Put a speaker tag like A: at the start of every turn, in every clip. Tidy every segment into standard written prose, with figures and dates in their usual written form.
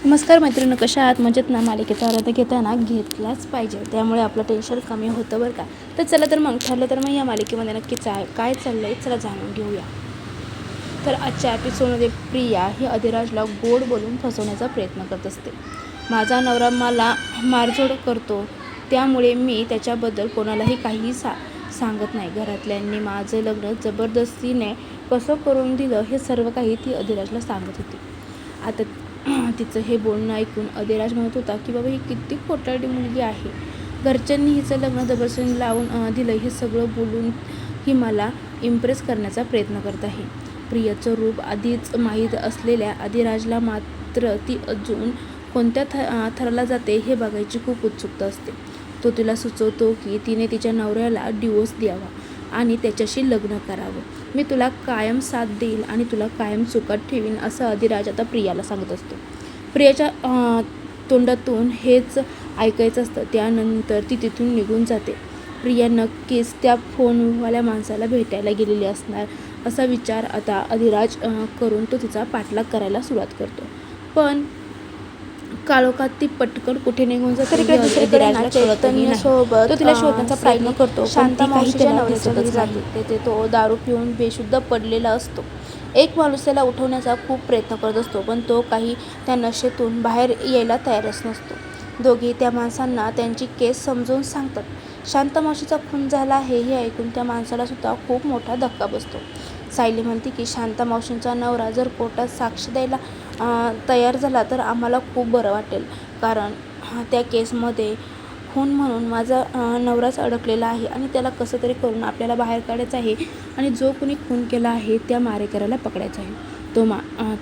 A: नमस्कार मैत्रिणी, कशा आहात? मजेत ना? मालिकेचा अर्थ घेताना घेतलाच पाहिजे, त्यामुळे आपलं टेन्शन कमी होतं बरं का. तर चला तर मग ठरलं तर मग या मालिकेमध्ये नक्की काय चाललं आहे चला जाणून घेऊया. तर आजच्या एपिसोडमध्ये प्रिया ही अधिराजला गोड बोलून फसवण्याचा प्रयत्न करत असते. माझा नवरा मला मारझोड करतो, त्यामुळे मी त्याच्याबद्दल कोणालाही काहीही सांगत नाही. घरातल्यांनी माझं लग्न जबरदस्तीने कसं करून दिलं हे सर्व काही ती अधिराजला सांगत होती. आता तिचं हे बोलणं ऐकून अधिराज म्हणत होता की बाबा ही किती खोटारडी मुलगी आहे. घरच्यांनी हिचं लग्न जबरदस्तीने लावून दिलं हे सगळं बोलून ही मला इम्प्रेस करण्याचा प्रयत्न करत आहे. प्रियाचं रूप आधीच माहीत असलेल्या अधिराजला मात्र ती अजून कोणत्या थराला जाते हे बघायची खूप उत्सुकता असते. तो तिला सुचवतो की तिने तिच्या नवऱ्याला डिवोर्स द्यावा आणि त्याच्याशी लग्न करावं. मी तुला कायम साथ देईल आणि तुला कायम चुकात ठेवीन असं अधिराज आता प्रियाला सांगत असतो. प्रियाच्या तोंडातून हेच ऐकायचं असतं. त्यानंतर ती तिथून निघून जाते. प्रिया नक्कीच त्या फोनवाल्या माणसाला भेटायला गेलेली असणार असा विचार आता अधिराज करून तो तिचा पाठलाग करायला सुरुवात करतो. पण काळोखात ती पटकन कुठे निघून जाते तो तिला शोधण्याचा प्रयत्न करतो. शांता मावशीच्या नवऱ्याच्या घरी जाते. तेथे तो दारू पिऊन बेशुद्ध पडलेला असतो. एक माणूस त्याला उठवण्याचा खूप प्रयत्न करत असतो, पण तो काही त्या नशेतून बाहेर यायला तयारच नसतो. दोघे त्या माणसांना त्यांची केस समजून सांगतात. शांता मावशीचा खून झाला आहे हे ऐकून त्या माणसाला सुद्धा खूप मोठा धक्का बसतो. सायली म्हणते की शांता मावशींचा नवरा जर कोर्टात साक्ष द्यायला तयार झाला तर आम्हाला खूप बरं वाटेल, कारण त्या केसमध्ये खून म्हणून माझा नवराच अडकलेला आहे आणि त्याला कसं तरी करून आपल्याला बाहेर काढायचं आहे आणि जो कोणी खून केला आहे त्या मारेकऱ्याला पकडायचा आहे.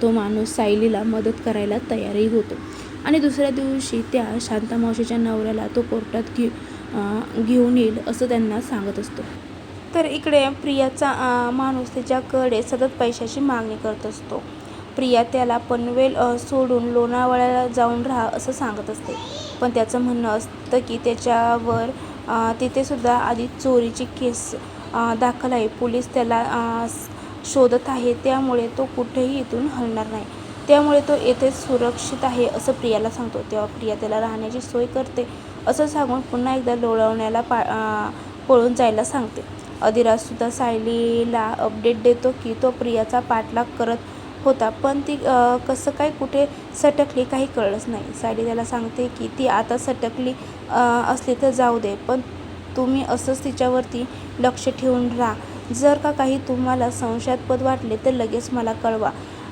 A: तो माणूस सायलीला मदत करायला तयारही होतो आणि दुसऱ्या दिवशी त्या शांता मावशीच्या नवऱ्याला तो कोर्टात घेऊन येईल असं त्यांना सांगत असतो. तर इकडे प्रियाचा माणूस तिच्याकडे सतत पैशाची मागणी करत असतो. प्रिया त्याला पनवेल सोडून लोणावळ्याला जाऊन राहा असं सांगत असते, पण त्याचं म्हणणं असतं की त्याच्यावर तिथेसुद्धा आधी चोरीची केस दाखल आहे. पोलीस त्याला शोधत आहे, त्यामुळे तो कुठेही इथून हलणार नाही. त्यामुळे तो येथेच सुरक्षित आहे असं प्रियाला सांगतो. तेव्हा प्रिया त्याला राहण्याची सोय करते असं सांगून पुन्हा एकदा लोणावळ्याला पळून जायला सांगते. अधिराजसुद्धा सायलीला अपडेट देतो की तो प्रियाचा पाठलाग करत होता, पण ती कसं काय कुठे सटकली काही कळलंच नाही. सायली त्याला सांगते की ती आता सटकली असली तर जाऊ दे, पण तुम्ही असंच तिच्यावरती लक्ष ठेवून राहा. जर का काही तुम्हाला संशयास्पद वाटले तर लगेच मला कळवा.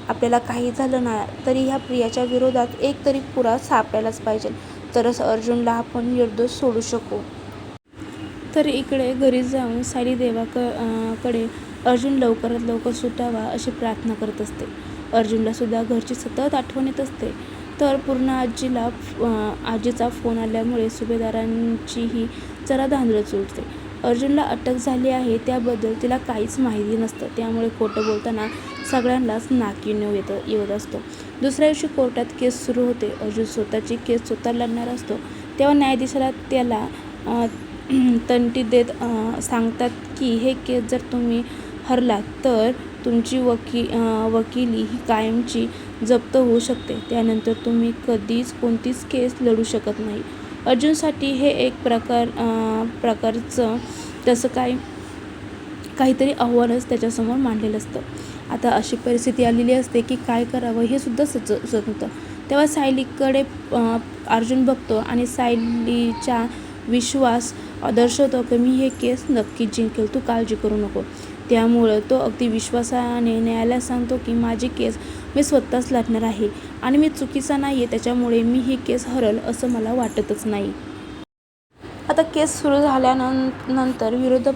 A: आपल्याला काही झालं ना तरी ह्या प्रियाच्या विरोधात एक तरी पुरावा सापडायलाच पाहिजे, तरच अर्जुनला आपण निर्दोष सोडू शकू. तर इकडे घरी जाऊन सायली देवाकडे अर्जुन लवकरात लवकर सुटावा अशी प्रार्थना करत असते. अर्जुनला सुद्धा घरची सतत आठवण येत असते. तर पूर्ण आजीचा फोन आल्यामुळे सुभेदारांचीही जरा धांदळच उठते. अर्जुनला अटक झाली आहे त्याबद्दल तिला काहीच माहिती नसतं, त्यामुळे खोटं बोलताना सगळ्यांनाच नाकीनऊ येत असतो. दुसऱ्या दिवशी कोर्टात केस सुरू होते. अर्जुन स्वतःची केस स्वतः लढणार असतो. तेव्हा न्यायाधीशाला त्याला तंटी देत सांगतात की हे केस जर तुम्ही हरलात तर तुमची वकिली ही कायमची जप्त होऊ शकते. त्यानंतर तुम्ही कधीच कोणतीच केस लढू शकत नाही. अर्जुनसाठी हे एक प्रकारचं तसं काहीतरी आव्हानच त्याच्यासमोर मांडलेलं असतं. आता अशी परिस्थिती आलेली असते की काय करावं हे सुद्धा सुचत नव्हतं. तेव्हा सायलीकडे अर्जुन बघतो आणि सायलीचा विश्वास दर्शवतो की मी हे केस नक्की जिंकेल, तू काळजी करू नको. त्यामुळं तो अगदी विश्वासाने न्यायालयात सांगतो की माझी केस मी स्वतःच लढणार आहे आणि मी चुकीचा नाही आहे, त्याच्यामुळे मी ही केस हरल असं मला वाटतच नाही. आता केस सुरू झाल्यानंतर विरोधी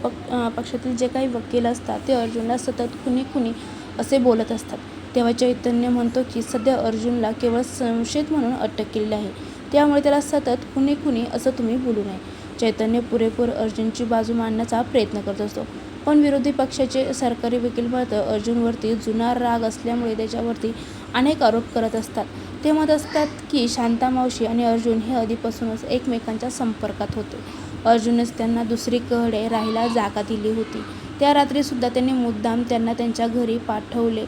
A: पक्षातील जे काही वकील असतात ते अर्जुनला सतत खुनी असे बोलत असतात. तेव्हा चैतन्य म्हणतो की सध्या अर्जुनला केवळ संशयित म्हणून अटक केलेली आहे, त्यामुळे त्याला सतत खुनी असं तुम्ही बोलू नये. चैतन्य पुरेपूर अर्जुनची बाजू मांडण्याचा प्रयत्न करत असतो, पण विरोधी पक्षाचे सरकारी वकील मात्र अर्जुनवरती जुना राग असल्यामुळे त्याच्यावरती अनेक आरोप करत असतात. ते म्हणत असतात की शांता मावशी आणि अर्जुन हे आधीपासूनच एकमेकांच्या संपर्कात होते. अर्जुनच त्यांना दुसरीकडे राहायला जागा दिली होती. त्या रात्रीसुद्धा त्यांनी मुद्दाम त्यांना त्यांच्या घरी पाठवले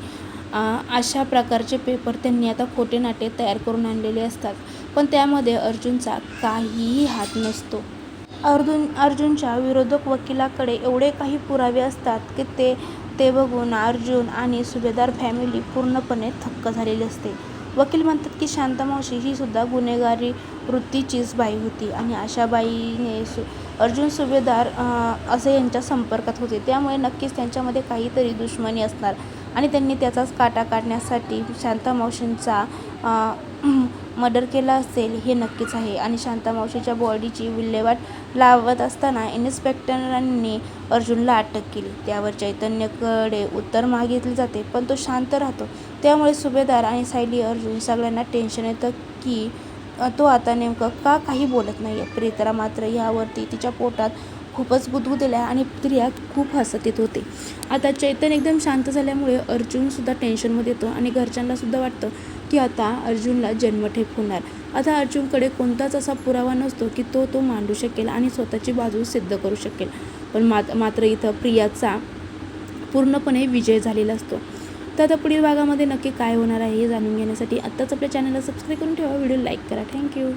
A: अशा प्रकारचे पेपर त्यांनी आता खोटे नाटे तयार करून आणलेले असतात, पण त्यामध्ये अर्जुनचा काहीही हात नसतो. अर्जुनच्या विरोधक वकिलाकडे एवढे काही पुरावे असतात की ते बघून अर्जुन आणि सुभेदार फॅमिली पूर्णपणे थक्क झालेली असते. वकील म्हणतात की शांतामावशी ही सुद्धा गुन्हेगारी वृत्तीचीच बाई होती आणि अशा बाईने अर्जुन सुभेदार असे यांच्या संपर्कात होते, त्यामुळे नक्कीच त्यांच्यामध्ये काहीतरी दुश्मनी असणार आणि त्यांनी त्याचाच काटा काढण्यासाठी शांतामावशींचा मर्डर केला असेल हे नक्कीच आहे. आणि शांतामावशीच्या बॉडीची विल्हेवाट लावत असताना इन्स्पेक्टरांनी अर्जुनला अटक केली. त्यावर चैतन्यकडे उत्तर मागितले जाते, पण तो शांत राहतो. त्यामुळे सुभेदार आणि सायली अर्जुन सगळ्यांना टेन्शन येतं की तो आता नेमकं का काही बोलत नाही आहे. प्रीतला मात्र यावरती तिच्या पोटात खूपच गुदगुदल्या आणि प्रिया खूप हसत येत होते. आता चैतन्य एकदम शांत झाल्यामुळे अर्जुनसुद्धा टेन्शनमध्ये येतो आणि घरच्यांनासुद्धा वाटतं की आता अर्जुनला जन्मठेप होणार. आता अर्जुनकडे कोणताच असा पुरावा नसतो की तो मांडू शकेल आणि स्वतःची बाजू सिद्ध करू शकेल, पण मात्र इथं प्रियाचा पूर्णपणे विजय झालेला असतो. तर आता पुढील भागामध्ये नक्की काय होणार आहे हे जाणून घेण्यासाठी आत्ताच आपल्या चॅनलला सबस्क्राईब करून ठेवा, व्हिडिओ लाईक करा. थँक्यू.